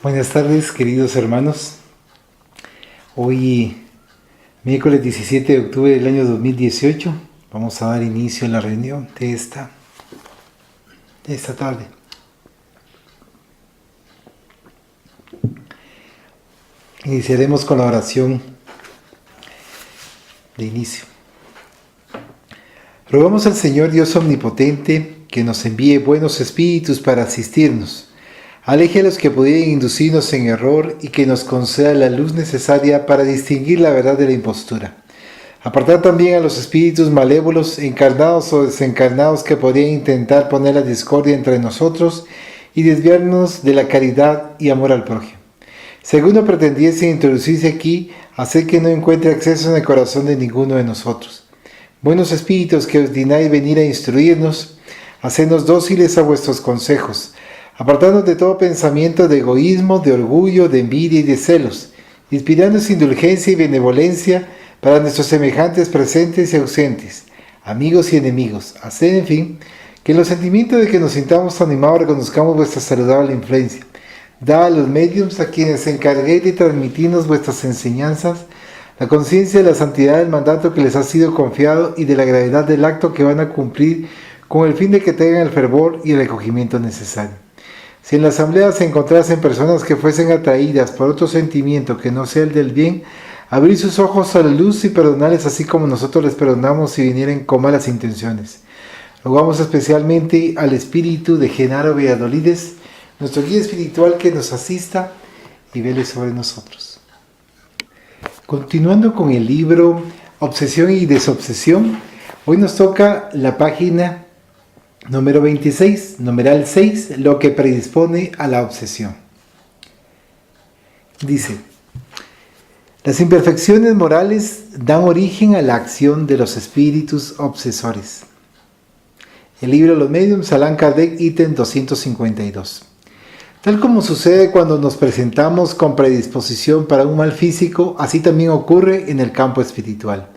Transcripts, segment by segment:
Buenas tardes, queridos hermanos. Hoy, miércoles 17 de octubre del año 2018, vamos a dar inicio a la reunión de esta tarde. Iniciaremos con la oración de inicio. Rogamos al Señor Dios Omnipotente que nos envíe buenos espíritus para asistirnos. Aleje a los que pudieran inducirnos en error y que nos conceda la luz necesaria para distinguir la verdad de la impostura. Apartar también a los espíritus malévolos, encarnados o desencarnados, que podrían intentar poner la discordia entre nosotros y desviarnos de la caridad y amor al prójimo. Si alguno pretendiese introducirse aquí, hacer que no encuentre acceso en el corazón de ninguno de nosotros. Buenos espíritus que os dignáis venir a instruirnos, hacednos dóciles a vuestros consejos, apartándonos de todo pensamiento de egoísmo, de orgullo, de envidia y de celos, inspirándonos indulgencia y benevolencia para nuestros semejantes presentes y ausentes, amigos y enemigos. Haced, en fin, que en los sentimientos de que nos sintamos animados reconozcamos vuestra saludable influencia. Dad a los médiums a quienes encarguéis de transmitirnos vuestras enseñanzas la conciencia de la santidad del mandato que les ha sido confiado y de la gravedad del acto que van a cumplir, con el fin de que tengan el fervor y el recogimiento necesario. Si en la asamblea se encontrasen personas que fuesen atraídas por otro sentimiento que no sea el del bien, abrid sus ojos a la luz y perdonarles así como nosotros les perdonamos si vinieren con malas intenciones. Rogamos especialmente al espíritu de Genaro Valladolides, nuestro guía espiritual, que nos asista y vele sobre nosotros. Continuando con el libro Obsesión y Desobsesión, hoy nos toca la página número 26, numeral 6, lo que predispone a la obsesión. Dice: las imperfecciones morales dan origen a la acción de los espíritus obsesores. El libro Los Mediums, Allan Kardec, ítem 252. Tal como sucede cuando nos presentamos con predisposición para un mal físico, así también ocurre en el campo espiritual.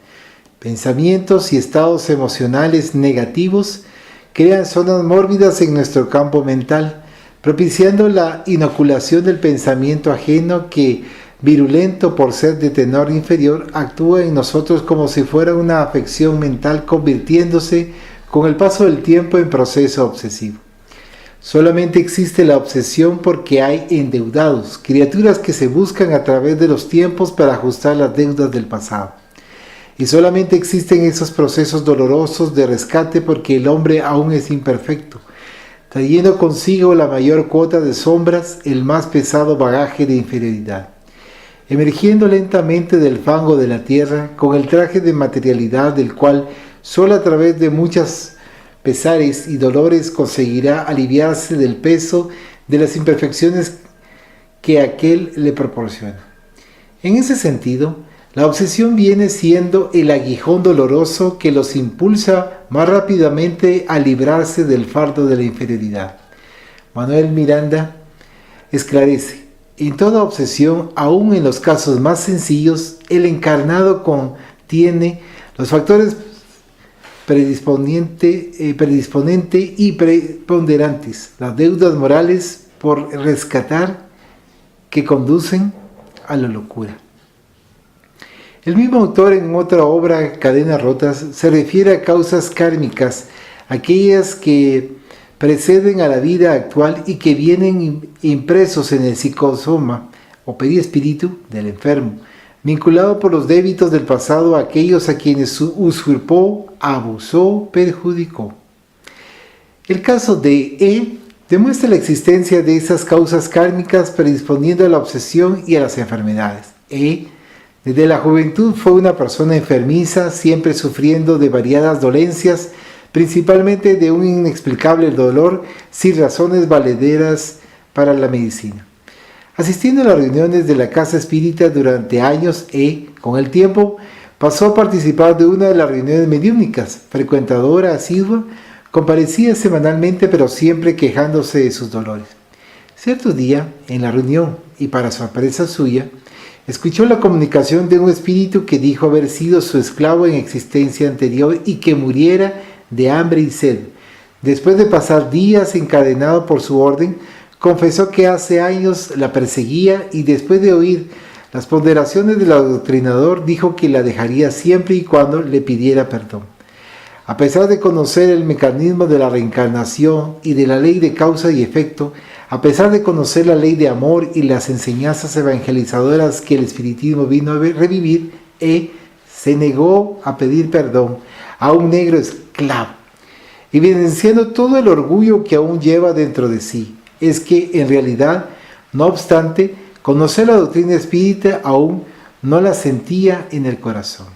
Pensamientos y estados emocionales negativos crean zonas mórbidas en nuestro campo mental, propiciando la inoculación del pensamiento ajeno que, virulento por ser de tenor inferior, actúa en nosotros como si fuera una afección mental, convirtiéndose con el paso del tiempo en proceso obsesivo. Solamente existe la obsesión porque hay endeudados, criaturas que se buscan a través de los tiempos para ajustar las deudas del pasado. Y solamente existen esos procesos dolorosos de rescate porque el hombre aún es imperfecto, trayendo consigo la mayor cuota de sombras, el más pesado bagaje de inferioridad. Emergiendo lentamente del fango de la tierra, con el traje de materialidad del cual solo a través de muchas pesares y dolores conseguirá aliviarse del peso de las imperfecciones que aquel le proporciona. En ese sentido, la obsesión viene siendo el aguijón doloroso que los impulsa más rápidamente a librarse del fardo de la inferioridad. Manuel Miranda esclarece: en toda obsesión, aun en los casos más sencillos, el encarnado contiene los factores predisponente y preponderantes, las deudas morales por rescatar que conducen a la locura. El mismo autor, en otra obra, Cadenas Rotas, se refiere a causas kármicas, aquellas que preceden a la vida actual y que vienen impresos en el psicosoma o perispíritu del enfermo, vinculado por los débitos del pasado a aquellos a quienes usurpó, abusó, perjudicó. El caso de E demuestra la existencia de esas causas kármicas predisponiendo a la obsesión y a las enfermedades. E, desde la juventud, fue una persona enfermiza, siempre sufriendo de variadas dolencias, principalmente de un inexplicable dolor sin razones valederas para la medicina. Asistiendo a las reuniones de la casa espírita durante años, con el tiempo, pasó a participar de una de las reuniones mediúnicas. Frecuentadora asidua, comparecía semanalmente, pero siempre quejándose de sus dolores. Cierto día, en la reunión, y para sorpresa suya, escuchó la comunicación de un espíritu que dijo haber sido su esclavo en existencia anterior y que muriera de hambre y sed, después de pasar días encadenado por su orden, confesó que hace años la perseguía y después de oír las ponderaciones del adoctrinador dijo que la dejaría siempre y cuando le pidiera perdón. A pesar de conocer el mecanismo de la reencarnación y de la ley de causa y efecto, a pesar de conocer la ley de amor y las enseñanzas evangelizadoras que el espiritismo vino a revivir, se negó a pedir perdón a un negro esclavo, evidenciando todo el orgullo que aún lleva dentro de sí. Es que, en realidad, no obstante, conocer la doctrina espírita aún no la sentía en el corazón.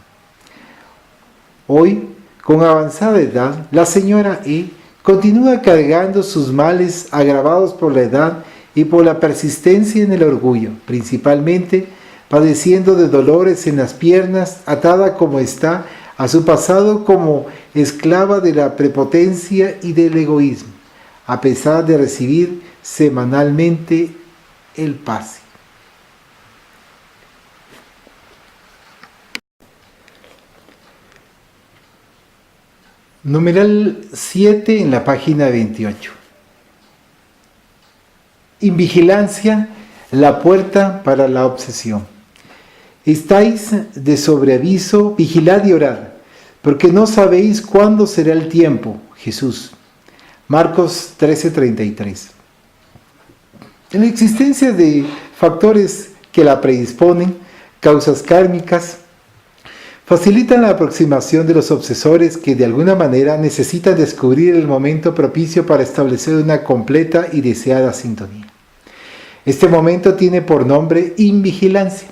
Hoy, con avanzada edad, la señora continúa cargando sus males agravados por la edad y por la persistencia en el orgullo, principalmente padeciendo de dolores en las piernas, atada como está a su pasado como esclava de la prepotencia y del egoísmo, a pesar de recibir semanalmente el pase. Numeral 7 en la página 28. Invigilancia, la puerta para la obsesión. Estáis de sobreaviso, vigilad y orad, porque no sabéis cuándo será el tiempo. Jesús. Marcos 13:33. En la existencia de factores que la predisponen, causas kármicas, facilitan la aproximación de los obsesores que de alguna manera necesitan descubrir el momento propicio para establecer una completa y deseada sintonía. Este momento tiene por nombre invigilancia.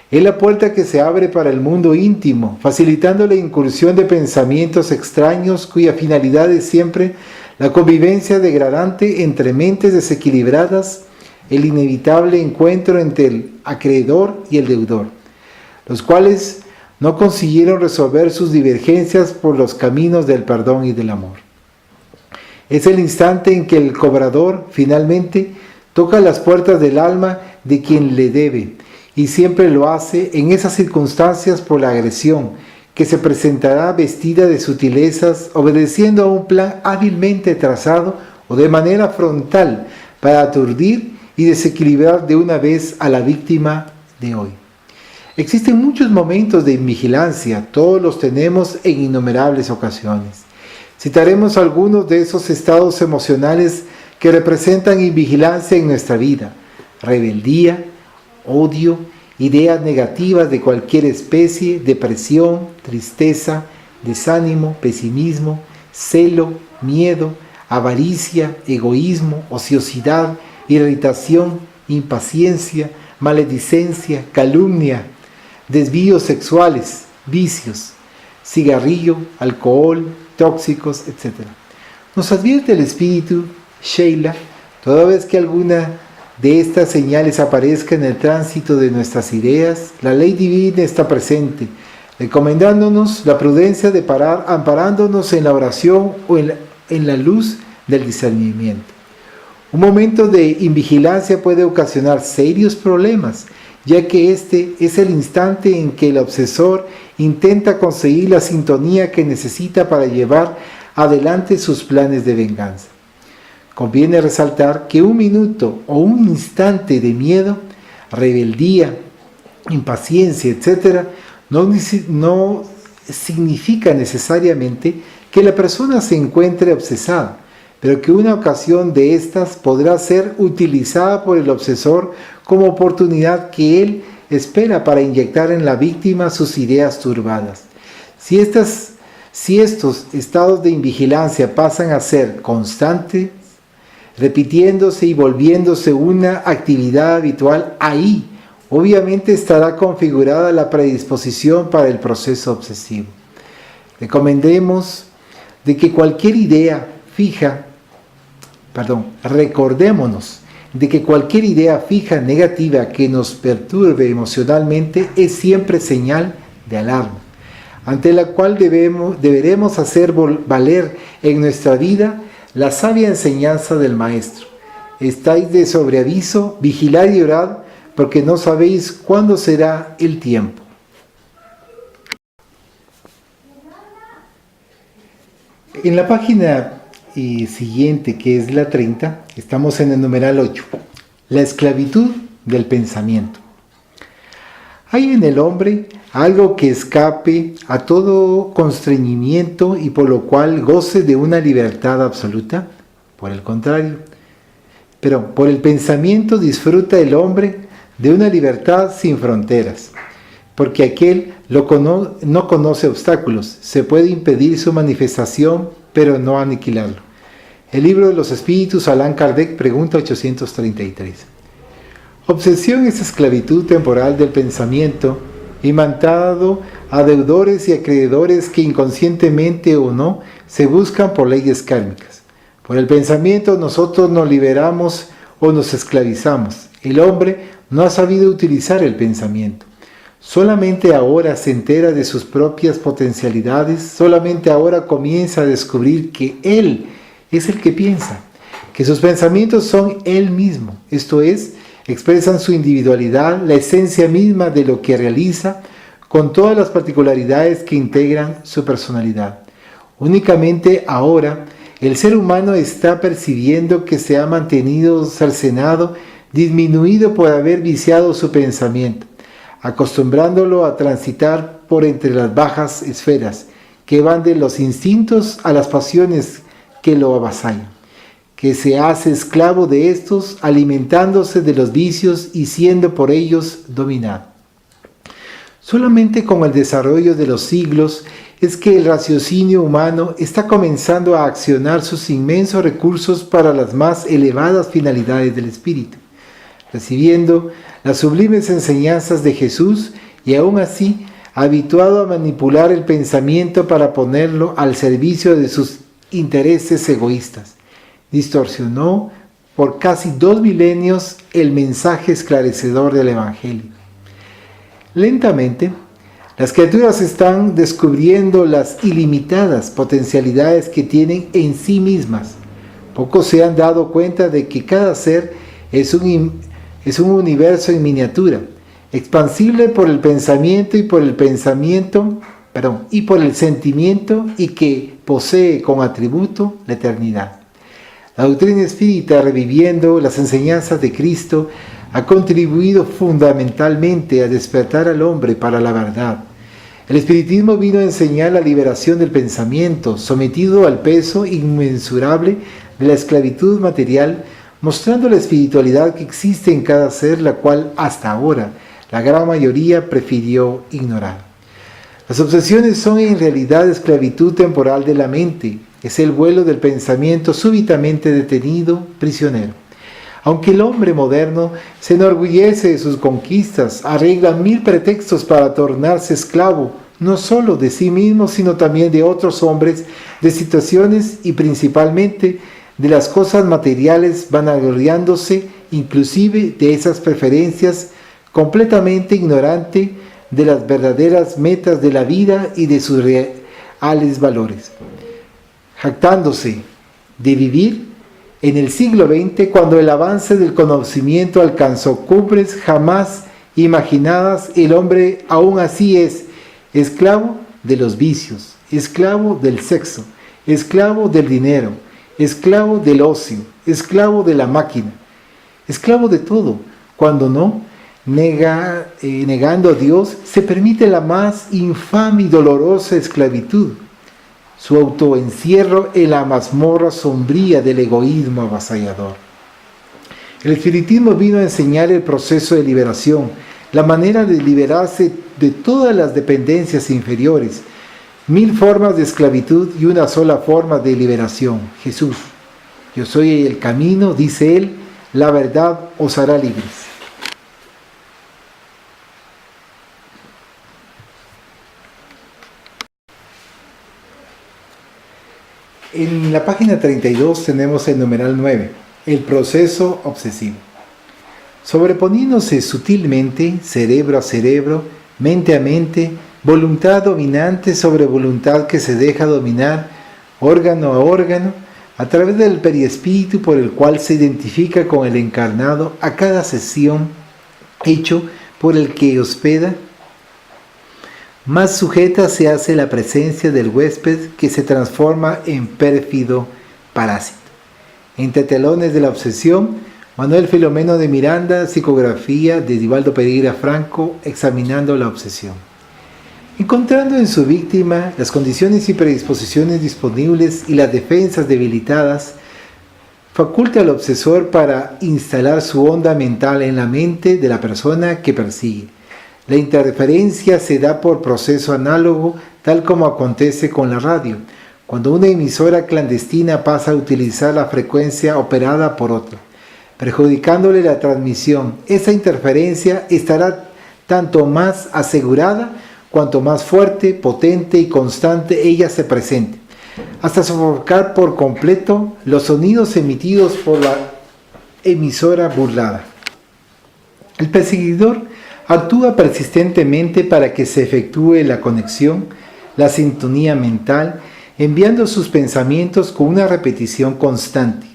Es la puerta que se abre para el mundo íntimo, facilitando la incursión de pensamientos extraños cuya finalidad es siempre la convivencia degradante entre mentes desequilibradas, el inevitable encuentro entre el acreedor y el deudor, los cuales no consiguieron resolver sus divergencias por los caminos del perdón y del amor. Es el instante en que el cobrador finalmente toca las puertas del alma de quien le debe, y siempre lo hace en esas circunstancias por la agresión, que se presentará vestida de sutilezas, obedeciendo a un plan hábilmente trazado o de manera frontal para aturdir y desequilibrar de una vez a la víctima de hoy. Existen muchos momentos de invigilancia, todos los tenemos en innumerables ocasiones. Citaremos algunos de esos estados emocionales que representan invigilancia en nuestra vida: rebeldía, odio, ideas negativas de cualquier especie, depresión, tristeza, desánimo, pesimismo, celo, miedo, avaricia, egoísmo, ociosidad, irritación, impaciencia, maledicencia, calumnia, desvíos sexuales, vicios, cigarrillo, alcohol, tóxicos, etc. Nos advierte el espíritu Sheila, toda vez que alguna de estas señales aparezca en el tránsito de nuestras ideas, la ley divina está presente, recomendándonos la prudencia de parar, amparándonos en la oración o en la luz del discernimiento. Un momento de invigilancia puede ocasionar serios problemas, ya que este es el instante en que el obsesor intenta conseguir la sintonía que necesita para llevar adelante sus planes de venganza. Conviene resaltar que un minuto o un instante de miedo, rebeldía, impaciencia, etc., no significa necesariamente que la persona se encuentre obsesada, pero que una ocasión de estas podrá ser utilizada por el obsesor como oportunidad que él espera para inyectar en la víctima sus ideas turbadas. Si estos estados de invigilancia pasan a ser constantes, repitiéndose y volviéndose una actividad habitual, ahí obviamente estará configurada la predisposición para el proceso obsesivo. Recordémonos de que cualquier idea fija negativa que nos perturbe emocionalmente es siempre señal de alarma, ante la cual deberemos hacer valer en nuestra vida la sabia enseñanza del Maestro. Estáis de sobreaviso, vigilad y orad, porque no sabéis cuándo será el tiempo. En la página siguiente, que es la 30, estamos en el numeral 8. La esclavitud del pensamiento. ¿Hay en el hombre algo que escape a todo constreñimiento y por lo cual goce de una libertad absoluta? Por el contrario. Pero por el pensamiento disfruta el hombre de una libertad sin fronteras, porque aquel no conoce obstáculos, se puede impedir su manifestación, pero no aniquilarlo. El libro de los Espíritus, Allan Kardec, pregunta 833. Obsesión es esclavitud temporal del pensamiento, imantado a deudores y acreedores que inconscientemente o no se buscan por leyes kármicas. Por el pensamiento nosotros nos liberamos o nos esclavizamos. El hombre no ha sabido utilizar el pensamiento. Solamente ahora se entera de sus propias potencialidades, solamente ahora comienza a descubrir que él es el que piensa, que sus pensamientos son él mismo, esto es, expresan su individualidad, la esencia misma de lo que realiza, con todas las particularidades que integran su personalidad. Únicamente ahora el ser humano está percibiendo que se ha mantenido cercenado, disminuido por haber viciado su pensamiento, acostumbrándolo a transitar por entre las bajas esferas, que van de los instintos a las pasiones que lo avasallan, que se hace esclavo de estos, alimentándose de los vicios y siendo por ellos dominado. Solamente con el desarrollo de los siglos es que el raciocinio humano está comenzando a accionar sus inmensos recursos para las más elevadas finalidades del espíritu, recibiendo las sublimes enseñanzas de Jesús y aún así habituado a manipular el pensamiento para ponerlo al servicio de sus intereses egoístas. Distorsionó por casi 2 milenios el mensaje esclarecedor del Evangelio. Lentamente, las criaturas están descubriendo las ilimitadas potencialidades que tienen en sí mismas. Pocos se han dado cuenta de que cada ser es un universo en miniatura, expansible por el pensamiento y por el sentimiento y que posee como atributo la eternidad. La doctrina espírita, reviviendo las enseñanzas de Cristo, ha contribuido fundamentalmente a despertar al hombre para la verdad. El espiritismo vino a enseñar la liberación del pensamiento, sometido al peso inmensurable de la esclavitud material, mostrando la espiritualidad que existe en cada ser, la cual hasta ahora la gran mayoría prefirió ignorar. Las obsesiones son en realidad esclavitud temporal de la mente, es el vuelo del pensamiento súbitamente detenido, prisionero. Aunque el hombre moderno se enorgullece de sus conquistas, arregla 1000 pretextos para tornarse esclavo, no solo de sí mismo, sino también de otros hombres, de situaciones y principalmente de las cosas materiales, vanagloriándose inclusive de esas preferencias, completamente ignorante de las verdaderas metas de la vida y de sus reales valores. Jactándose de vivir en el siglo XX, cuando el avance del conocimiento alcanzó cumbres jamás imaginadas, el hombre aún así es esclavo de los vicios, esclavo del sexo, esclavo del dinero, esclavo del ocio, esclavo de la máquina, esclavo de todo, cuando no, negando a Dios, se permite la más infame y dolorosa esclavitud, su autoencierro en la mazmorra sombría del egoísmo avasallador. El espiritismo vino a enseñar el proceso de liberación, la manera de liberarse de todas las dependencias inferiores, 1000 formas de esclavitud y una sola forma de liberación, Jesús. Yo soy el camino, dice él, la verdad os hará libres. En la página 32 tenemos el numeral 9, el proceso obsesivo. Sobreponiéndose sutilmente, cerebro a cerebro, mente a mente, voluntad dominante sobre voluntad que se deja dominar, órgano a órgano, a través del periespíritu por el cual se identifica con el encarnado a cada sesión hecho por el que hospeda, más sujeta se hace la presencia del huésped que se transforma en pérfido Parásito. Entre telones de la obsesión, Manuel Filomeno de Miranda, psicografía de Edivaldo Pereira Franco, examinando la obsesión. Encontrando en su víctima las condiciones y predisposiciones disponibles y las defensas debilitadas, faculta al obsesor para instalar su onda mental en la mente de la persona que persigue. La interferencia se da por proceso análogo, tal como acontece con la radio, cuando una emisora clandestina pasa a utilizar la frecuencia operada por otra, perjudicándole la transmisión. Esa interferencia estará tanto más asegurada cuanto más fuerte, potente y constante ella se presente, hasta sofocar por completo los sonidos emitidos por la emisora burlada. El perseguidor actúa persistentemente para que se efectúe la conexión, la sintonía mental, enviando sus pensamientos con una repetición constante,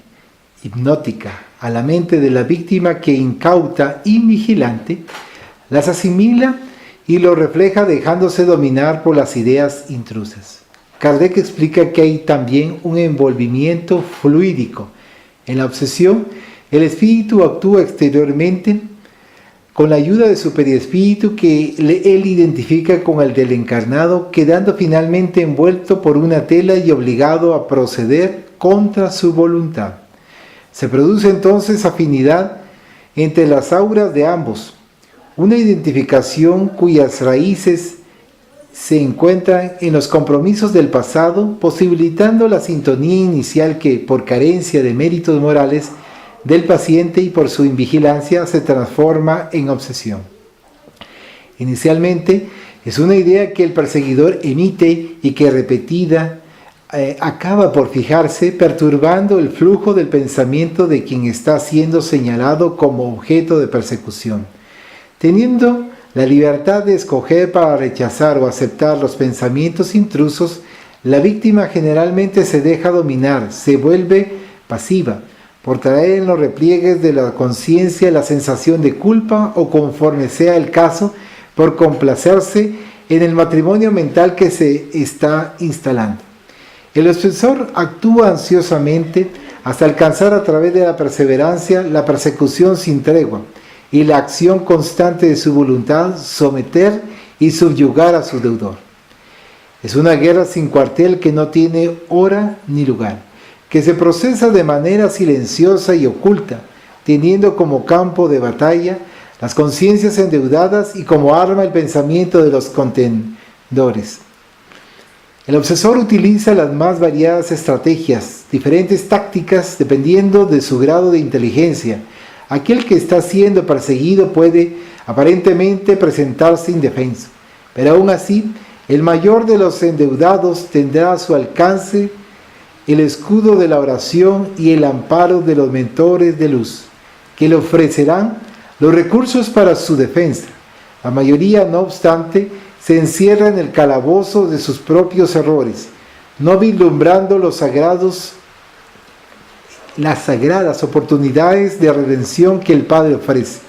hipnótica, a la mente de la víctima que, incauta y vigilante, las asimila y lo refleja dejándose dominar por las ideas intrusas. Kardec explica que hay también un envolvimiento fluídico. En la obsesión, el espíritu actúa exteriormente con la ayuda de su perispíritu que él identifica con el del encarnado, quedando finalmente envuelto por una tela y obligado a proceder contra su voluntad. Se produce entonces afinidad entre las auras de ambos, una identificación cuyas raíces se encuentran en los compromisos del pasado, posibilitando la sintonía inicial que, por carencia de méritos morales del paciente y por su invigilancia, se transforma en obsesión. Inicialmente, es una idea que el perseguidor emite y que repetida acaba por fijarse, perturbando el flujo del pensamiento de quien está siendo señalado como objeto de persecución. Teniendo la libertad de escoger para rechazar o aceptar los pensamientos intrusos, la víctima generalmente se deja dominar, se vuelve pasiva, por traer en los repliegues de la conciencia la sensación de culpa o, conforme sea el caso, por complacerse en el matrimonio mental que se está instalando. El obsesor actúa ansiosamente hasta alcanzar a través de la perseverancia la persecución sin tregua y la acción constante de su voluntad, someter y subyugar a su deudor. Es una guerra sin cuartel que no tiene hora ni lugar, que se procesa de manera silenciosa y oculta, teniendo como campo de batalla las conciencias endeudadas y como arma el pensamiento de los contendores. El obsesor utiliza las más variadas estrategias, diferentes tácticas, dependiendo de su grado de inteligencia. Aquel que está siendo perseguido puede aparentemente presentarse indefenso, pero aún así, el mayor de los endeudados tendrá a su alcance el escudo de la oración y el amparo de los mentores de luz, que le ofrecerán los recursos para su defensa. La mayoría, no obstante, se encierra en el calabozo de sus propios errores, no vislumbrando las sagradas oportunidades de redención que el Padre ofrece.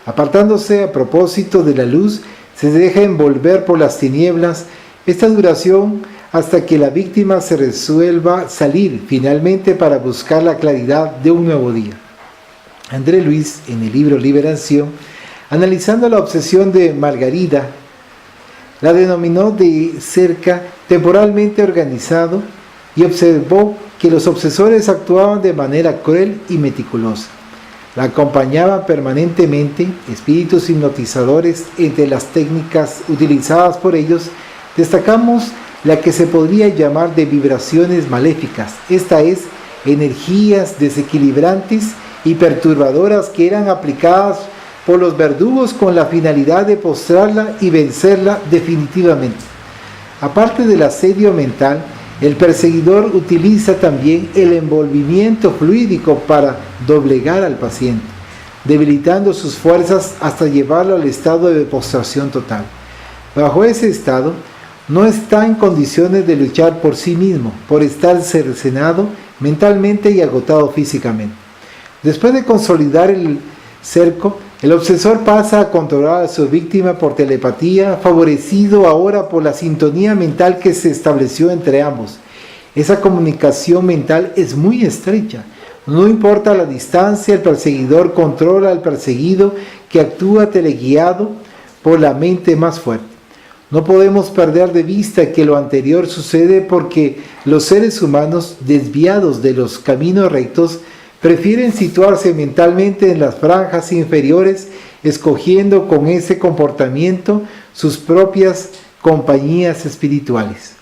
Apartándose a propósito de la luz, se deja envolver por las tinieblas. Esta duración hasta que la víctima se resuelva salir finalmente para buscar la claridad de un nuevo día. André Luis, en el libro Liberación, analizando la obsesión de Margarida, la denominó de cerca temporalmente organizado y observó que los obsesores actuaban de manera cruel y meticulosa. La acompañaban permanentemente espíritus hipnotizadores. Entre las técnicas utilizadas por ellos, destacamos la que se podría llamar de vibraciones maléficas, esta es, energías desequilibrantes y perturbadoras que eran aplicadas por los verdugos con la finalidad de postrarla y vencerla definitivamente. Aparte del asedio mental, el perseguidor utiliza también el envolvimiento fluídico para doblegar al paciente, debilitando sus fuerzas hasta llevarlo al estado de postración total. Bajo ese estado, no está en condiciones de luchar por sí mismo, por estar cercenado mentalmente y agotado físicamente. Después de consolidar el cerco, el obsesor pasa a controlar a su víctima por telepatía, favorecido ahora por la sintonía mental que se estableció entre ambos, Esa comunicación mental es muy estrecha. No importa la distancia, el perseguidor controla al perseguido que actúa teleguiado por la mente más fuerte. No podemos perder de vista que lo anterior sucede porque los seres humanos, desviados de los caminos rectos, prefieren situarse mentalmente en las franjas inferiores, escogiendo con ese comportamiento sus propias compañías espirituales.